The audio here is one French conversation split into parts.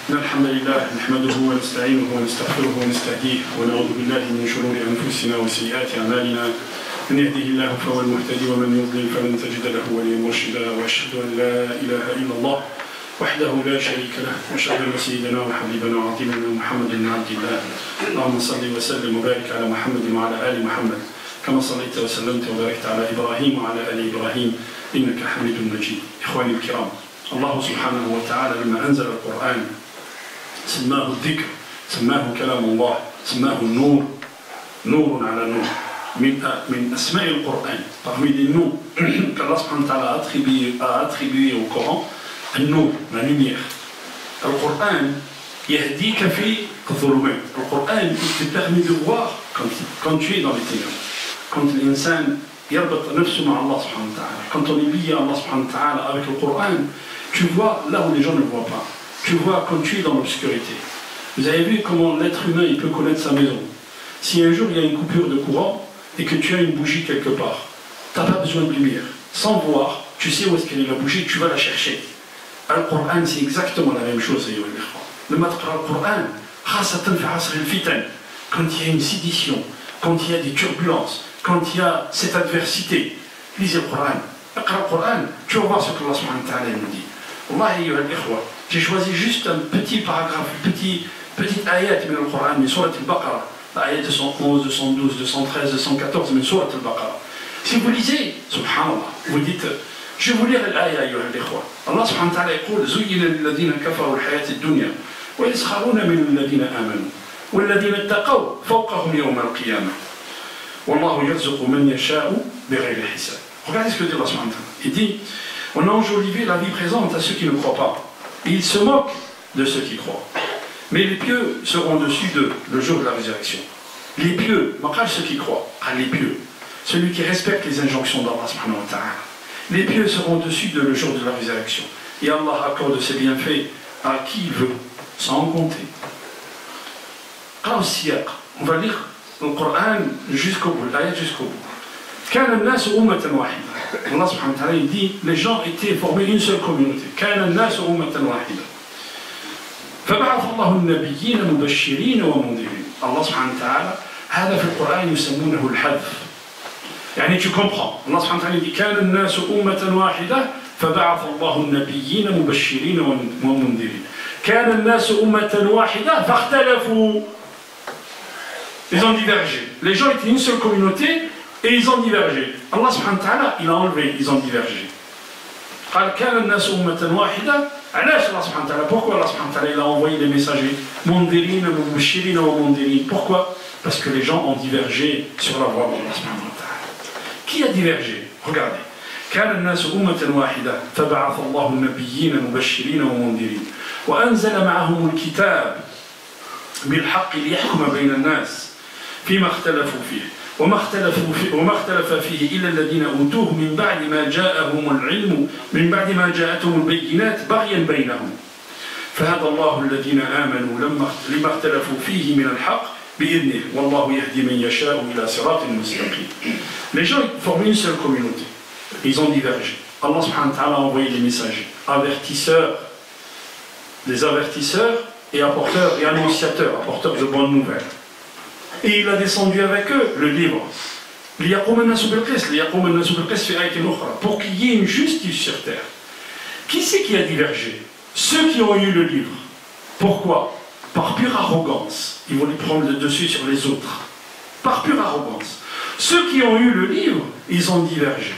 إن الحمد لله نحمده ونستعينه ونستغفره ونستهديه ونعوذ بالله من شرور أنفسنا وسيئات أعمالنا من يهده الله فهو المهتدي ومن يضلل فلن تجد له وليا مرشدا وأشهد أن لا إله إلا الله وحده لا شريك له وأشهد أن سيدنا وحبيبنا وعظيمنا محمد بن عبد الله اللهم صل وسلم وبارك على محمد وعلى آل محمد كما صليت وسلمت وباركت على إبراهيم وعلى آل إبراهيم إنك حميد مجيد. إخواني الكرام، الله سبحانه وتعالى لما أنزل القرآن سماه الذكر، سماه كلام الله، سماه النور، نور على نور. من أسماء القرآن, parmi les noms qu'Allah subhanahu wa ta'ala a attribué au Coran, النور, la lumière. القرآن يهديك في الظلمات. القرآن il te permet de voir quand tu es dans les ténèbres. Quand l'insan يربط نفسه مع الله سبحانه وتعالى. Quand on est lié à Allah subhanahu wa ta'ala avec le Coran, tu vois là où les gens ne voient pas. Tu vois quand tu es dans l'obscurité. Vous avez vu comment l'être humain il peut connaître sa maison. Si un jour il y a une coupure de courant et que tu as une bougie quelque part, tu n'as pas besoin de lumière. Sans voir, tu sais où est-ce qu'elle est la bougie, tu vas la chercher. Alors, le Coran, c'est exactement la même chose. Le Coran, quand il y a une sédition, quand il y a des turbulences, quand il y a cette adversité, lisez le Coran. Le Coran, tu vas voir ce que Allah subhanahu wa ta'ala nous dit. J'ai choisi juste un petit paragraphe, petite ayat de le Coran, mais surat al-Baqarah. L'ayat 211, 212, 213, 214, mais surat al-Baqarah. Si vous lisez, subhanallah, vous dites, je vais vous lire l'ayat, ayyuha al-ikhwa. Allah subhanahu wa ta'ala يقول زين للذين كفروا الحياة الدنيا ويسخرون من الذين آمنوا والذين اتقوا فوقهم يوم القيامة والله يرزق من يشاء بغير حساب. Regardez ce que dit Allah subhanahu wa ta'ala. Il dit, on a enjolivé la vie présente à ceux qui ne croient pas. Et ils se moquent de ceux qui croient. Mais les pieux seront dessus d'eux le jour de la résurrection. Les pieux, ceux qui croient, les pieux, celui qui respecte les injonctions d'Allah subhanahu wa ta'ala. Les pieux seront dessus d'eux le jour de la résurrection. Et Allah accorde ses bienfaits à qui il veut, sans compter. On va lire le Coran jusqu'au bout, l'ayat jusqu'au bout. Allah subhanahu wa ta'ala dit, les gens étaient formés d'une seule communauté. فبعث الله النبيين مبشرين ومنذرين. الله سبحانه وتعالى هذا في القرآن يسمونه الحذف. يعني tu comprends. الله سبحانه وتعالى dit كان الناس أمة واحدة فبعث الله النبيين مبشرين ومنذرين. كان الناس أمة واحدة فاختلفوا. Ils ont divergé. Les gens étaient une seule communauté et ils ont divergé. Allah subhanahu wa ta'ala il a enlevé, ils ont divergé. قال كان الناس أمة واحدة. Pourquoi Allah subhanahu wa ta'ala il a envoyé les messagers Pourquoi? Parce que les gens ont divergé sur la voie d'Allah subhanahu wa ta'ala. Qui a divergé? Regardez. كان الناس أمة واحدة فبعث الله النبيين مبشرين ومنذرين وأنزل معهم الكتاب بالحق ليحكم بين الناس فيما اختلفوا فيه وما اختلف فيه إلا الذين أوتوه من بعد ما جاءهم العلم من بعد ما جاءتهم البينات بغيا بينهم فهدى الله الذين آمنوا لما اختلفوا فيه من الحق بإذنه والله يهدي من يشاء إلى صراط مستقيم. Les gens forment une seule communauté. Ils ont divergé. Allah subhanahu wa ta'ala a envoyé des messagers, avertisseurs, des avertisseurs et apporteurs et annonciateurs, apporteurs de bonnes nouvelles. Et il a descendu avec eux le livre. Pour qu'il y ait une justice sur terre. Qui c'est qui a divergé? Ceux qui ont eu le livre. Pourquoi? Par pure arrogance. Ils voulaient prendre le dessus sur les autres. Par pure arrogance. Ceux qui ont eu le livre, ils ont divergé.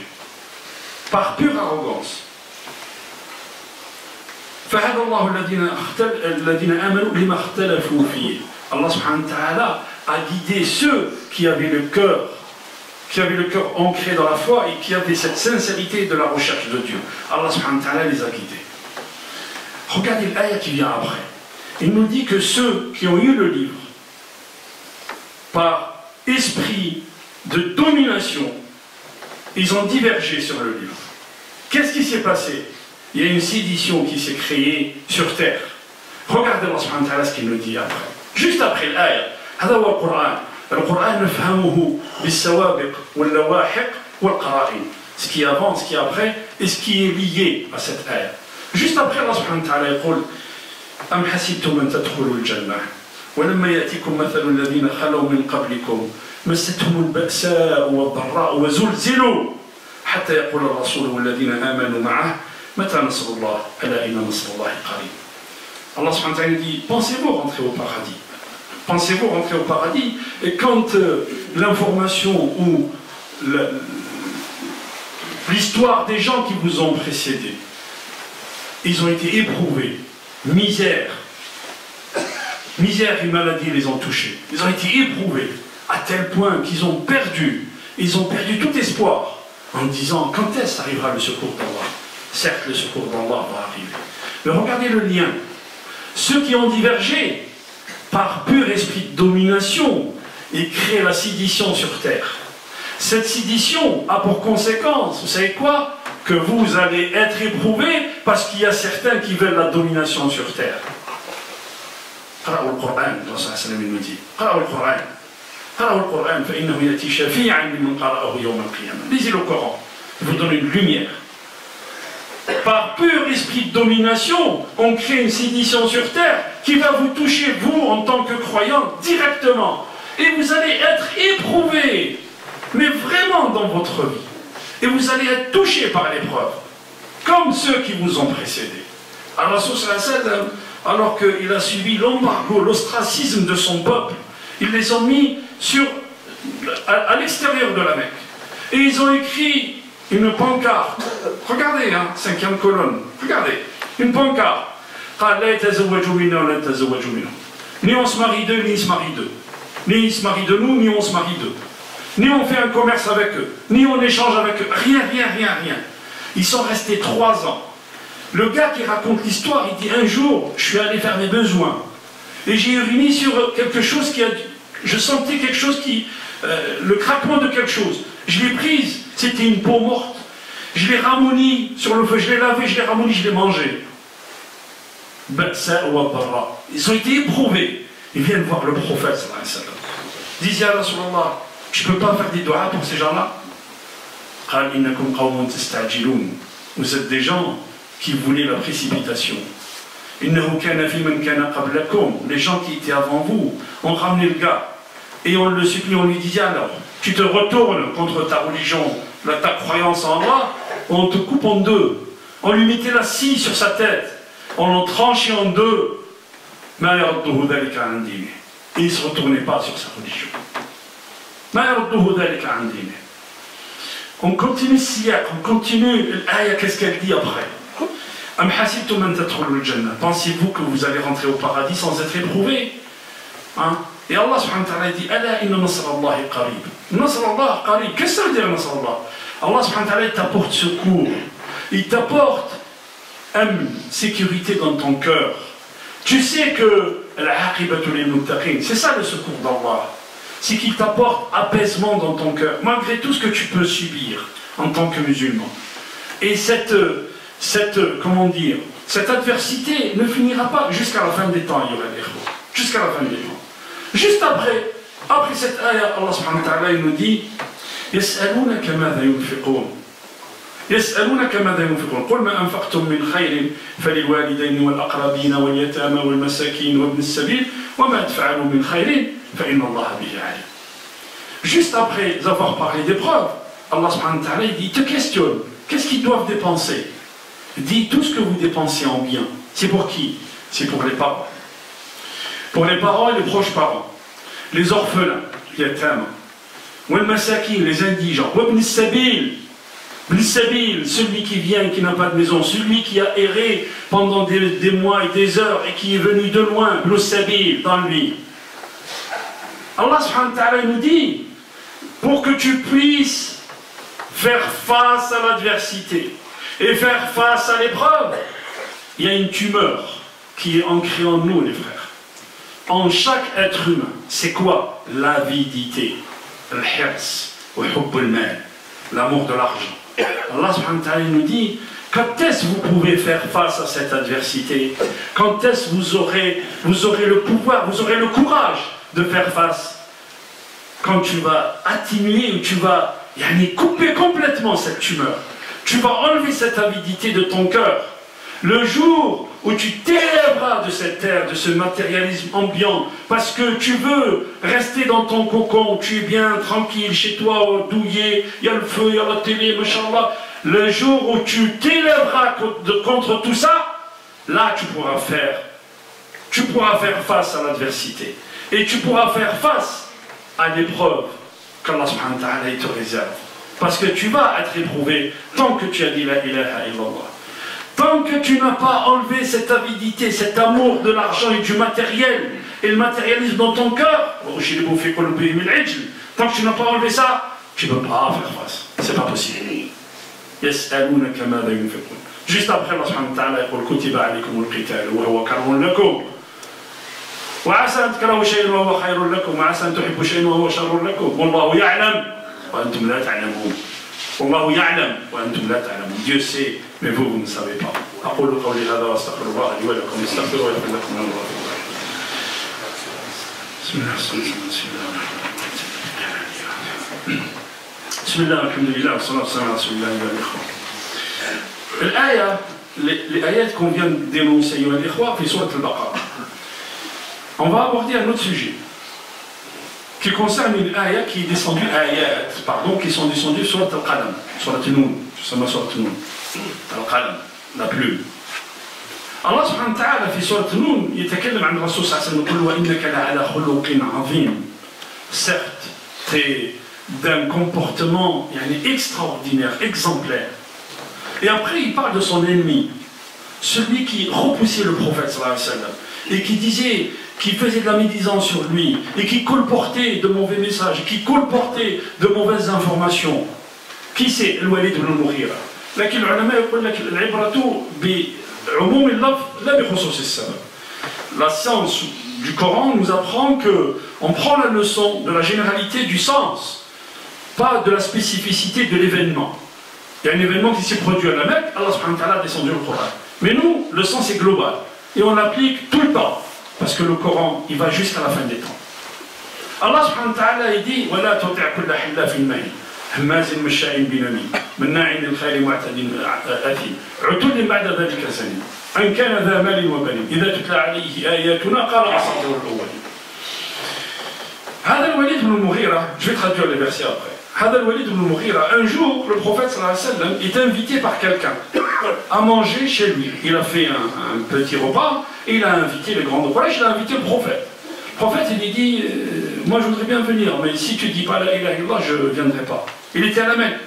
Par pure arrogance. فهدى الله الذين آمنوا لما اختلفوا فيه. Allah subhanahu wa ta'ala a guidé ceux qui avaient le cœur ancré dans la foi et qui avaient cette sincérité de la recherche de Dieu. Allah subhanahu wa ta'ala les a guidés. Regardez l'ayat qui vient après. Il nous dit que ceux qui ont eu le livre, par esprit de domination, ils ont divergé sur le livre. Qu'est-ce qui s'est passé? Il y a une sédition qui s'est créée sur terre. Regardez Allah subhanahu wa ta'ala ce qu'il nous dit après. Juste après l'ayat. هذا هو القرآن. القرآن نفهمه بالسوابق واللواحق والقرائن. Ce qui est avant, ce qui est après, et ce qui est lié à cette ayat. Juste après, Allah subhanahu wa ta'ala يقول أم حسبتم أن تدخلوا الجنة ولما يأتكم مثل الذين خلوا من قبلكم مستهم البأساء والضراء وزلزلوا حتى يقول الرسول والذين آمنوا معه متى نصر الله ألا إن نصر الله قريب. Allah subhanahu wa ta'ala dit, pensez-vous rentrer au paradis? Pensez-vous rentrer au paradis? Et quand l'information ou l'histoire des gens qui vous ont précédés, ils ont été éprouvés, misère et maladie les ont touchés. Ils ont été éprouvés à tel point qu'ils ont perdu tout espoir en disant quand est-ce arrivera le secours d'Allah? Certes, le secours d'Allah va arriver. Mais regardez le lien. Ceux qui ont divergé par pur esprit de domination et créé la sédition sur terre. Cette sédition a pour conséquence, vous savez quoi? Que vous allez être éprouvés parce qu'il y a certains qui veulent la domination sur terre. قرأوا القرآن الله صلى الله عليه وسلم المجيد قرأوا القرآن فإنه يأتي شفيعا لمن قرأه يوم القيامة. Lisez le Coran, il vous donne une lumière. Par pur esprit de domination, on crée une sédition sur terre qui va vous toucher, vous, en tant que croyant, directement. Et vous allez être éprouvés, mais vraiment dans votre vie. Et vous allez être touchés par l'épreuve, comme ceux qui vous ont précédés. Alors, alors qu'il a subi l'embargo, l'ostracisme de son peuple, ils les ont mis à l'extérieur de la Mecque. Et ils ont écrit une pancarte. Regardez, 5e colonne. Regardez, une pancarte. Ni on se marie d'eux, ni ils se marient d'eux. Ni ils se marient de nous, ni on se marie d'eux. Ni on fait un commerce avec eux, ni on échange avec eux. Rien. Ils sont restés 3 ans. Le gars qui raconte l'histoire, il dit un jour, je suis allé faire mes besoins. Et j'ai uriné sur quelque chose je sentais quelque chose le craquement de quelque chose. Je l'ai prise, c'était une peau morte. Je l'ai ramollie sur le feu, je l'ai lavé, je l'ai ramollie, je l'ai mangée. Ils ont été éprouvés. Ils viennent voir le prophète. Ils disent, Ya Rasulallah, je ne peux pas faire des doigts pour ces gens-là. Vous êtes des gens qui voulaient la précipitation. Les gens qui étaient avant vous ont ramené le gars et on le supplie, on lui disait alors, tu te retournes contre ta religion, ta croyance en Allah, on te coupe en deux. On lui mettait la scie sur sa tête, on l'en tranchait en deux. Et il ne se retournait pas sur sa religion. On continue on continue l'aya, qu'est-ce qu'elle dit après? Pensez-vous que vous allez rentrer au paradis sans être éprouvé? Et Allah subhanahu wa ta'ala dit Ala inna nasr Allah qarib. Nasr Allah qarib. Qu'est-ce que ça veut dire nasr Allah? Allah subhanahu wa ta'ala t'apporte secours. Il t'apporte sécurité dans ton cœur. Tu sais que c'est ça le secours d'Allah. C'est qu'il t'apporte apaisement dans ton cœur, malgré tout ce que tu peux subir en tant que musulman. Et cette adversité ne finira pas jusqu'à la fin des temps, il y aura des fois. Jusqu'à la fin des temps. Juste après cette ayah, Allah subhanahu wa ta'ala nous dit يسألونك ماذا ينفقون يسألونك ماذا ينفقون قل ما أنفقتم من خير فللوالدين والأقربين واليتامى والمساكين وابن السبيل وما تفعلوا من خير فإن الله به عليم. Juste après avoir parlé d'épreuves, Allah subhanahu wa ta'ala dit, te questionne, qu'est-ce qu'ils doivent dépenser? Dis tout ce que vous dépensez en bien. C'est pour qui? C'est pour les parents. Pour les parents et les proches parents. Les orphelins, les yatama. Wal masakin, les indigents. Wabn sabil, celui qui vient et qui n'a pas de maison. Celui qui a erré pendant des mois et des heures et qui est venu de loin. Ibn sabil, dans lui. Allah subhanahu wa ta'ala nous dit, pour que tu puisses faire face à l'adversité et faire face à l'épreuve, il y a une tumeur qui est ancrée en nous, les frères. En chaque être humain, c'est quoi? L'avidité, l'amour de l'argent. Allah subhanahu wa ta'ala nous dit, quand est-ce que vous pouvez faire face à cette adversité? Quand est-ce que vous aurez le pouvoir, vous aurez le courage de faire face? Quand tu vas atténuer ou tu vas couper complètement cette tumeur. Tu vas enlever cette avidité de ton cœur. Le jour où tu t'élèveras de cette terre, de ce matérialisme ambiant, parce que tu veux rester dans ton cocon, tu es bien tranquille chez toi, douillet, il y a le feu, il y a la télé, machallah. Le jour où tu t'élèveras contre tout ça, là tu pourras faire face à l'adversité. Et tu pourras faire face à l'épreuve qu'Allah subhanahu wa ta'ala te réserve. Parce que tu vas être éprouvé tant que tu as dit la ilaha illallah. Tant que tu n'as pas enlevé cette avidité, cet amour de l'argent et du matériel, et le matérialisme dans ton cœur, tant que tu n'as pas enlevé ça, tu ne peux pas faire face. C'est pas possible. Juste après, Allah subhanahu wa ta'ala يقول كتب عليكم القتال وهو كره لكم وعسى أن تكرهوا شيئا وهو خير لكم وعسى أن تحبوا شيئا وهو شر لكم والله يعلم وأنتم لا تعلمون والله يعلم وأنتم لا تعلمون Dieu sait mais vous ne savez pas أقول قولي هذا وأستغفر الله لي ولكم استغفروا ويغفر لكم من الله بسم الله بسم الله الحمد لله والصلاة والسلام على رسول الله والإخوة les ayats qu'on vient de dénoncer في سورة البقرة. On va aborder un autre sujet qui concerne une ayah qui est descendue, qui sont descendues sur Al-Qalam, sur la Tinoun, sur Al-Qalam, la plume. Allah subhanahu wa ta'ala في سورة النون يتكلم عن الرسول صلى الله عليه وسلم يقول وإنك لعلى خلق عظيم. Certes, tu es d'un comportement extraordinaire, exemplaire. Et après, il parle de son ennemi, celui qui repoussait le prophète sallallahu alayhi wa sallam, et qui disait, qui faisait de la médisance sur lui, et qui colportait de mauvais messages, qui colportait de mauvaises informations. Qui c'est? Al-Walid ibn al-Mughira. لكن العلماء يقول لك العبرة بعموم اللفظ لا بخصوص السبب. La science du Coran nous apprend qu'on prend la leçon de la généralité du sens, pas de la spécificité de l'événement. Il y a un événement qui s'est produit à la Mecque, Allah subhanahu wa ta'ala a descendu le Coran. Mais nous, le sens est global. Et on l'applique tout le temps. Parce que le Coran, il va jusqu'à la fin des temps. Allah subhanahu wa ta'ala, il dit وَلَا تُطِعْ كُلَّ حِلَّافٍ مَّهِينٍ هَمَّازٍ مَّشَّاءٍ بِنَمِيمٍ مَّنَّاعٍ لِلْخَيْرِ مُعْتَدٍ أَثِيمٍ عُتُلٍّ بَعْدَ ذَلِكَ زَنِيمٍ أَن كَانَ ذَا مَالٍ وَبَنِينَ إِذَا تُتْلَى عَلَيْهِ آيَاتُنَا قَالَ أَسَاطِيرُ الْأَوَّلِينَ. هذا الوليد بن المغيرة, je vais traduire les versets après. هذا الوليد بن المغيرة, un jour, le prophète sallallahu alayhi wa sallam est invité par quelqu'un à manger chez lui. Il a fait un petit repas et il a invité les grands de Quraysh, il a invité le prophète. Le prophète, il lui dit moi je voudrais bien venir, mais si tu ne dis pas la ilaha illallah, je ne viendrai pas. Il était à la Mecque.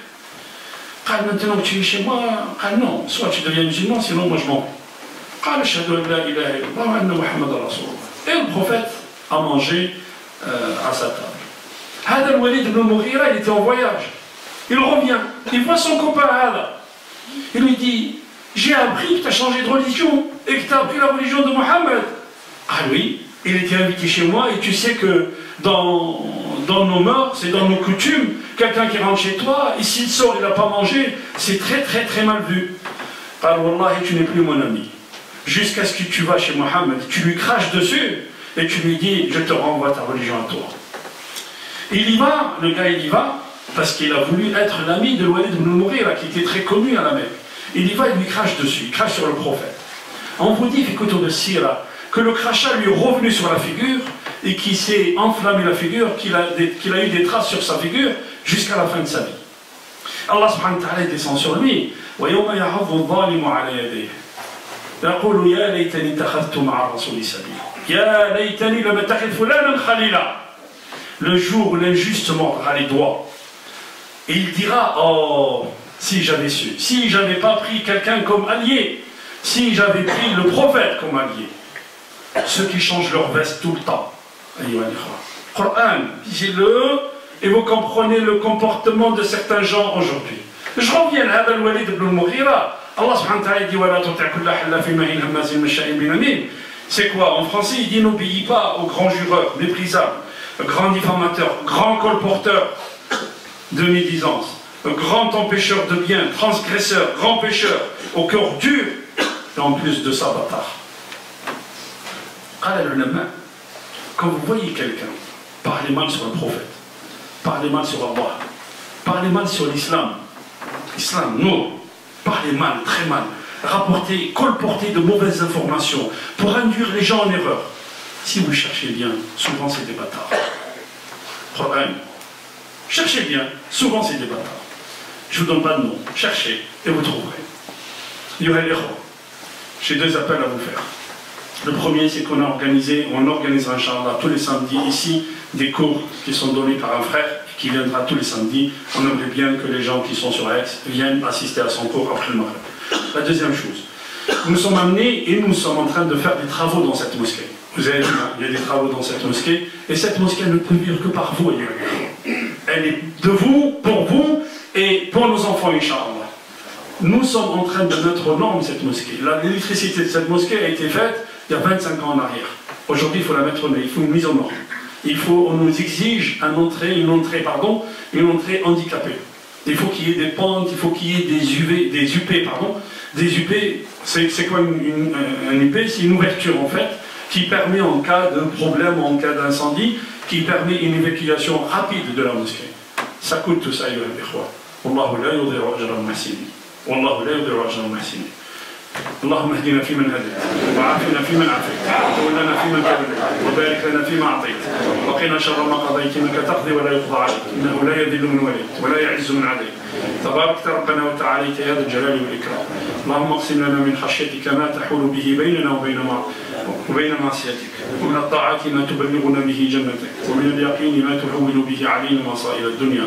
Maintenant que tu es chez moi, non, soit tu deviens musulman, sinon moi je m'en vais. Et le prophète a mangé à sa table. Hada al-Walid ibn al-Mughira, il était en voyage. Il revient, il voit son copain Hada. Il lui dit j'ai appris que tu as changé de religion et que tu as appris la religion de Mohammed. Ah oui, il était invité chez moi et tu sais que dans nos mœurs et dans nos coutumes, quelqu'un qui rentre chez toi et s'il sort, il n'a pas mangé, c'est très très très mal vu. Alors Wallahi, tu n'es plus mon ami. Jusqu'à ce que tu vas chez Mohammed, tu lui craches dessus et tu lui dis je te renvoie ta religion à toi. Il y va, le gars il y va, parce qu'il a voulu être l'ami de Walid ibn al-Mughira, qui était très connu à la Mecque. Il y va, il lui crache dessus, il crache sur le prophète. On vous dit, écoutez de Sira, que le crachat lui est revenu sur la figure, et qu'il s'est enflammé la figure, qu'il a eu des traces sur sa figure, jusqu'à la fin de sa vie. Allah subhanahu wa ta'ala descend sur lui, وَيَوْمَ يَعَضُّ الظَّالِمُ عَلَى يَدَيْهِ يَقُولُ يَا لَيْتَنِي اتَّخَذْتُ مَعَ الرَّسُولِ سَبِيلًا يَا لَيْتَنِي لَمْ أَتَّخِذْ فُلَانًا خَلِيلًا. Le jour où l'injuste mordra les doigts. Et il dira, oh, si j'avais su, si j'avais pas pris quelqu'un comme allié, si j'avais pris le prophète comme allié. Ceux qui changent leur veste tout le temps. Coran, lisez-le, et vous comprenez le comportement de certains gens aujourd'hui. Je reviens à Al-Walid ibn al-Mughira. Allah subhanahu wa ta'ala dit, وَلَا تُطِعْ كُلَّ حَلَّافٍ مَّهِينٍ هَمَّازٍ مَّشَّاءٍ بِنَمِيمٍ. C'est quoi? En français, il dit, n'obéis pas aux grands jureurs, méprisables, grand diffamateur, grand colporteur de médisance, grand empêcheur de bien, transgresseur, grand pécheur, au cœur dur, et en plus de ça, bâtard. Quand vous voyez quelqu'un parler mal sur le prophète, parler mal sur Allah, parler mal sur l'islam, non, parler mal, très mal, rapporter, colporter de mauvaises informations pour induire les gens en erreur. Si vous cherchez bien, souvent c'est des bâtards. Problème. Cherchez bien, souvent c'est des bâtards. Je ne vous donne pas de nom, cherchez et vous trouverez. Il y aurait l'erreur. J'ai 2 appels à vous faire. Le premier, c'est qu'on organisera Inch'Allah tous les samedis ici des cours qui sont donnés par un frère qui viendra tous les samedis. On aimerait bien que les gens qui sont sur Aix viennent assister à son cours après le Maghreb. La deuxième chose, nous sommes amenés et nous sommes en train de faire des travaux dans cette mosquée. Vous avez vu, il y a des travaux dans cette mosquée et cette mosquée ne peut vivre que par vous. Elle est de vous, pour vous et pour nos enfants, Inch'Allah. Nous sommes en train de mettre aux normes cette mosquée. L'électricité de cette mosquée a été faite il y a 25 ans en arrière. Aujourd'hui, il faut la mettre il faut une mise en norme. On nous exige une entrée handicapée. Il faut qu'il y ait des pentes, il faut qu'il y ait des UP. Des UP, c'est quoi un UP? C'est une ouverture en fait, qui permet en cas de problème, en cas d'incendie, qui permet une évacuation rapide de la mosquée. Ça coûte tout ça, il y a des fois. Wallahu la yudhi'u ajra al-muhsinin. Wallahu la yudhi'u ajra al-muhsinin. اللهم اهدنا فيمن هديت وعافنا فيمن عافيت وتولنا فيمن توليت وبارك لنا فيما اعطيت وقنا شر ما قضيت انك تقضي ولا يقضى عليك انه لا يذل من وليت ولا يعز من عديت تباركت ربنا وتعاليت يا ذا الجلال والاكرام اللهم اقسم لنا من خشيتك ما تحول به بيننا وبين معصيتك ومن الطاعات ما تبلغنا به جنتك ومن اليقين ما تحول به علينا مصائب الدنيا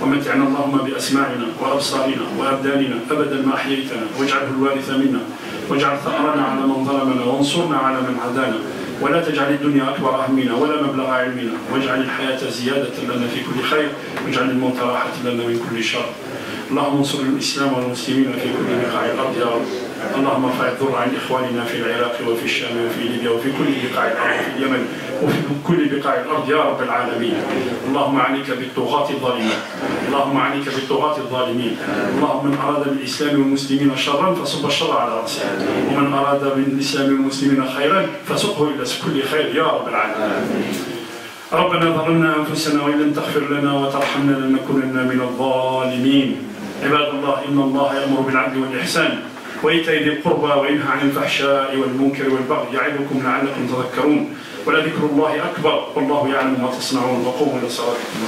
ومتعنا اللهم باسماعنا وابصارنا وابداننا ابدا ما احييتنا واجعله الوارث منا واجعل ثأرنا على من ظلمنا وانصرنا على من عادانا ولا تجعل الدنيا أكبر همنا ولا مبلغ علمنا واجعل الحياة زيادة لنا في كل خير واجعل الموت راحة لنا من كل شر اللهم انصر الإسلام والمسلمين في كل بقاع الأرض يا رب اللهم ارفع الضر عن إخواننا في العراق وفي الشام وفي ليبيا وفي كل بقاع الأرض في اليمن وفي كل بقاع الأرض يا رب العالمين اللهم عليك بالطغاة الظالمين اللهم عليك بالطغاة الظالمين اللهم من أراد بالإسلام والمسلمين شرا فصب الشر على رأسه ومن أراد بالإسلام والمسلمين خيرا فسقه إلى كل خير يا رب العالمين ربنا ظلمنا أنفسنا وإن لم تغفر لنا وترحمنا لنكونن من الظالمين عباد الله إن الله يأمر بالعدل والإحسان وإيتاء ذي القربى وينهى عن الفحشاء والمنكر والبغي يعظكم لعلكم تذكرون ولذكر الله أكبر والله يعلم ما تصنعون وقوموا إلى صلاتكم.